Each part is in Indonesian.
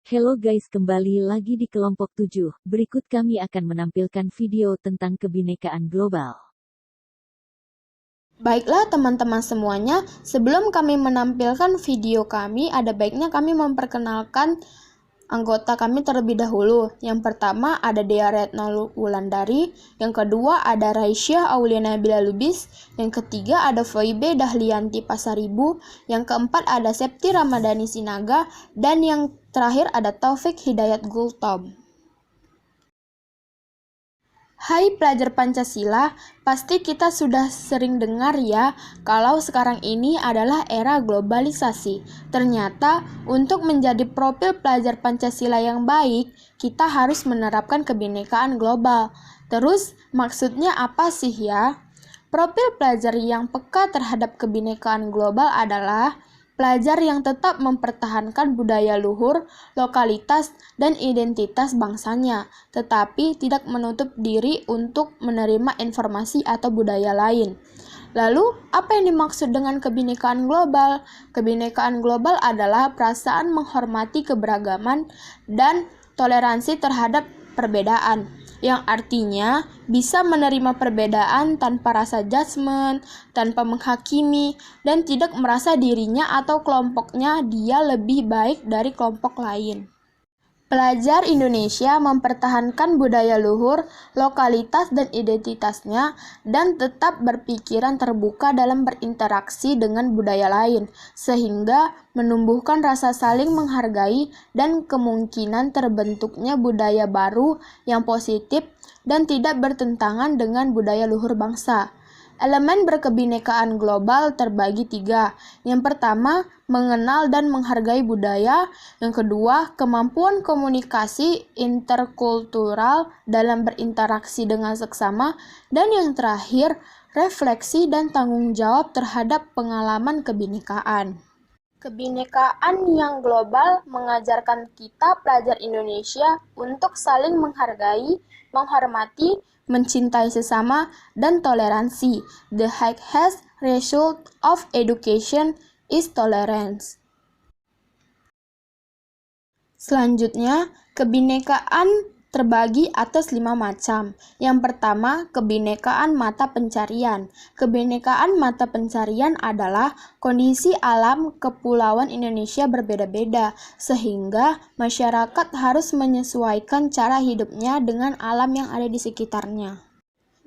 Hello guys, kembali lagi di kelompok 7. Berikut kami akan menampilkan video tentang kebinekaan global. Baiklah teman-teman semuanya, sebelum kami menampilkan video kami, ada baiknya kami memperkenalkan anggota kami terlebih dahulu. Yang pertama ada Dea Retno Wulandari, yang kedua ada Raisyah Auliana Nabila Lubis, yang ketiga ada Foibe Dahlianti Pasaribu, yang keempat ada Septi Ramadhani Sinaga, dan yang terakhir ada Taufik Hidayat Gultom. Hai pelajar Pancasila, pasti kita sudah sering dengar ya kalau sekarang ini adalah era globalisasi. Ternyata untuk menjadi profil pelajar Pancasila yang baik, kita harus menerapkan kebinekaan global. Terus maksudnya apa sih ya? Profil pelajar yang peka terhadap kebinekaan global adalah pelajar yang tetap mempertahankan budaya luhur, lokalitas, dan identitas bangsanya, tetapi tidak menutup diri untuk menerima informasi atau budaya lain. Lalu, apa yang dimaksud dengan kebinekaan global? Kebinekaan global adalah perasaan menghormati keberagaman dan toleransi terhadap perbedaan, yang artinya bisa menerima perbedaan tanpa rasa judgement, tanpa menghakimi, dan tidak merasa dirinya atau kelompoknya dia lebih baik dari kelompok lain. Pelajar Indonesia mempertahankan budaya luhur, lokalitas, dan identitasnya, dan tetap berpikiran terbuka dalam berinteraksi dengan budaya lain, sehingga menumbuhkan rasa saling menghargai dan kemungkinan terbentuknya budaya baru yang positif dan tidak bertentangan dengan budaya luhur bangsa. Elemen berkebinekaan global terbagi 3. Yang pertama, mengenal dan menghargai budaya. Yang kedua, kemampuan komunikasi interkultural dalam berinteraksi dengan seksama. Dan yang terakhir, refleksi dan tanggung jawab terhadap pengalaman kebinekaan. Kebinekaan yang global mengajarkan kita pelajar Indonesia untuk saling menghargai, menghormati, mencintai sesama, dan toleransi. The highest result of education is tolerance. Selanjutnya, kebinekaan terbagi atas 5 macam. Yang pertama, kebinekaan mata pencarian. Kebinekaan mata pencarian adalah kondisi alam kepulauan Indonesia berbeda-beda, sehingga masyarakat harus menyesuaikan cara hidupnya dengan alam yang ada di sekitarnya.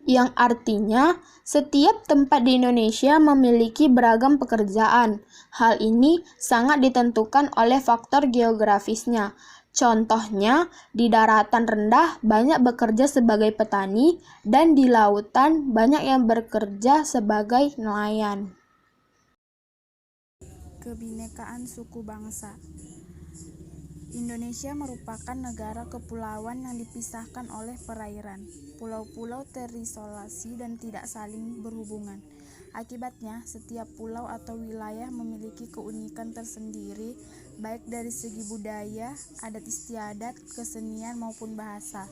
Yang artinya, setiap tempat di Indonesia memiliki beragam pekerjaan. Hal ini sangat ditentukan oleh faktor geografisnya. Contohnya, di daratan rendah banyak bekerja sebagai petani, dan di lautan banyak yang bekerja sebagai nelayan. Kebinekaan suku bangsa. Indonesia merupakan negara kepulauan yang dipisahkan oleh perairan. Pulau-pulau terisolasi dan tidak saling berhubungan. Akibatnya, setiap pulau atau wilayah memiliki keunikan tersendiri, baik dari segi budaya, adat istiadat, kesenian maupun bahasa.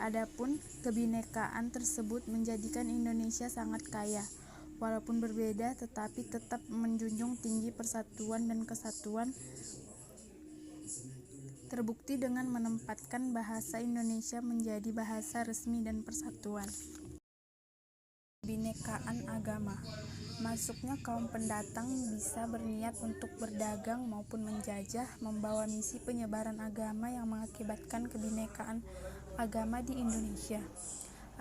Adapun kebinekaan tersebut menjadikan Indonesia sangat kaya. Walaupun berbeda, tetapi tetap menjunjung tinggi persatuan dan kesatuan, terbukti dengan menempatkan bahasa Indonesia menjadi bahasa resmi dan persatuan. Kebinekaan agama. Masuknya kaum pendatang bisa berniat untuk berdagang maupun menjajah, membawa misi penyebaran agama yang mengakibatkan kebinekaan agama di Indonesia.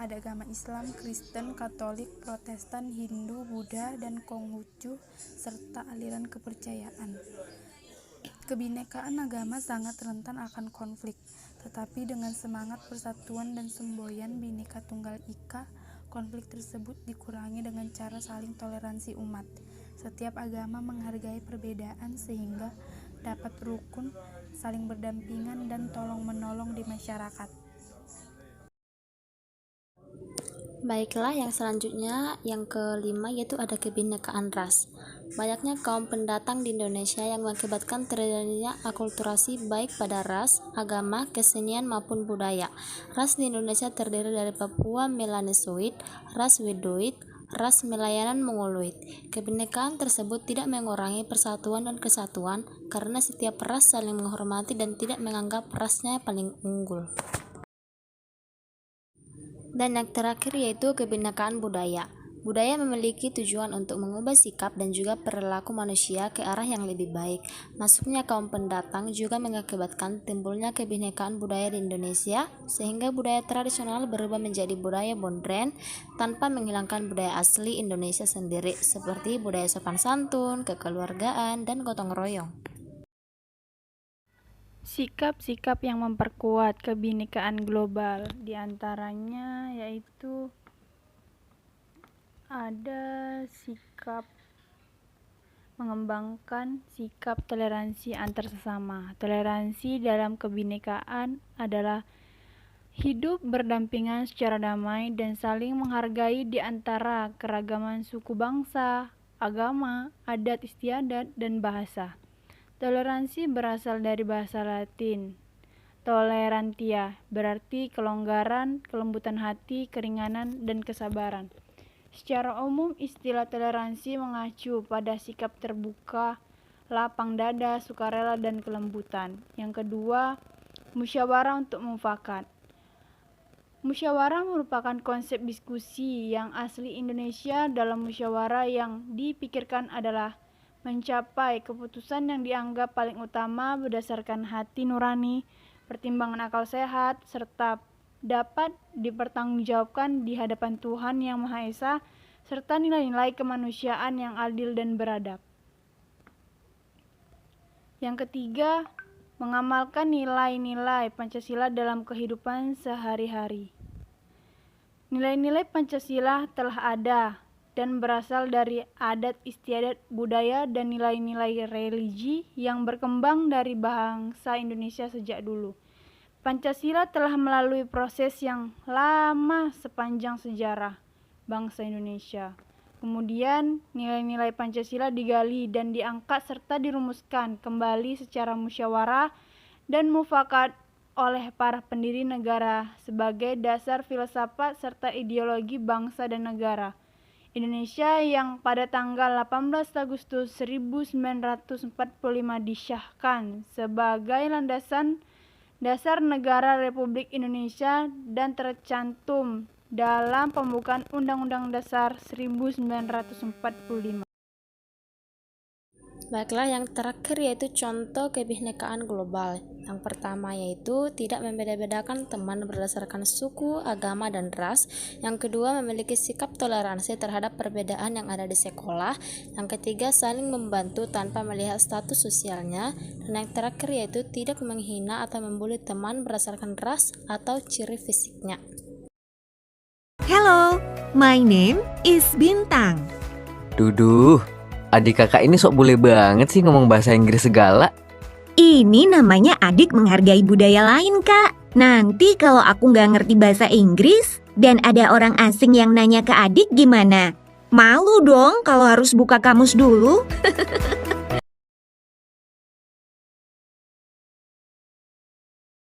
Ada agama Islam, Kristen, Katolik, Protestan, Hindu, Buddha, dan Konghucu, serta aliran kepercayaan. Kebinekaan agama sangat rentan akan konflik, tetapi dengan semangat persatuan dan semboyan Bhinneka Tunggal Ika, konflik tersebut dikurangi dengan cara saling toleransi umat. Setiap agama menghargai perbedaan sehingga dapat rukun, saling berdampingan, dan tolong-menolong di masyarakat. Baiklah, yang selanjutnya, yang kelima, yaitu ada kebinekaan ras. Banyaknya kaum pendatang di Indonesia yang mengakibatkan terjadinya akulturasi baik pada ras, agama, kesenian maupun budaya. Ras di Indonesia terdiri dari Papua Melanesoid, ras Wedoid, ras melayanan mongoloid. Kebinekaan tersebut tidak mengurangi persatuan dan kesatuan karena setiap ras saling menghormati dan tidak menganggap rasnya paling unggul. Dan yang terakhir yaitu kebinekaan budaya. Budaya memiliki tujuan untuk mengubah sikap dan juga perilaku manusia ke arah yang lebih baik. Masuknya kaum pendatang juga mengakibatkan timbulnya kebinekaan budaya di Indonesia, sehingga budaya tradisional berubah menjadi budaya modern tanpa menghilangkan budaya asli Indonesia sendiri, seperti budaya sopan santun, kekeluargaan, dan gotong royong. Sikap-sikap yang memperkuat kebinekaan global diantaranya yaitu ada sikap mengembangkan sikap toleransi antar sesama. Toleransi dalam kebinekaan adalah hidup berdampingan secara damai dan saling menghargai di antara keragaman suku bangsa, agama, adat istiadat, dan bahasa. Toleransi berasal dari bahasa Latin tolerantia, berarti kelonggaran, kelembutan hati, keringanan, dan kesabaran. Secara umum, istilah toleransi mengacu pada sikap terbuka, lapang dada, sukarela, dan kelembutan. Yang kedua, musyawarah untuk mufakat. Musyawarah merupakan konsep diskusi yang asli Indonesia. Dalam musyawarah yang dipikirkan adalah mencapai keputusan yang dianggap paling utama berdasarkan hati nurani, pertimbangan akal sehat, serta dapat dipertanggungjawabkan di hadapan Tuhan Yang Maha Esa, serta nilai-nilai kemanusiaan yang adil dan beradab. Yang ketiga, mengamalkan nilai-nilai Pancasila dalam kehidupan sehari-hari. Nilai-nilai Pancasila telah ada dan berasal dari adat istiadat budaya dan nilai-nilai religi yang berkembang dari bangsa Indonesia sejak dulu. Pancasila telah melalui proses yang lama sepanjang sejarah bangsa Indonesia. Kemudian nilai-nilai Pancasila digali dan diangkat serta dirumuskan kembali secara musyawarah dan mufakat oleh para pendiri negara sebagai dasar filsafat serta ideologi bangsa dan negara Indonesia yang pada tanggal 18 Agustus 1945 disahkan sebagai landasan dasar negara Republik Indonesia dan tercantum dalam pembukaan Undang-Undang Dasar 1945. Baiklah, yang terakhir yaitu contoh kebinekaan global. Yang pertama yaitu tidak membeda-bedakan teman berdasarkan suku, agama, dan ras. Yang kedua, memiliki sikap toleransi terhadap perbedaan yang ada di sekolah. Yang ketiga, saling membantu tanpa melihat status sosialnya. Dan yang terakhir yaitu tidak menghina atau membuli teman berdasarkan ras atau ciri fisiknya. Hello, my name is Bintang. Duduh, adik kakak ini sok bule banget sih ngomong bahasa Inggris segala. Ini namanya adik menghargai budaya lain, Kak. Nanti kalau aku nggak ngerti bahasa Inggris dan ada orang asing yang nanya ke adik gimana? Malu dong kalau harus buka kamus dulu.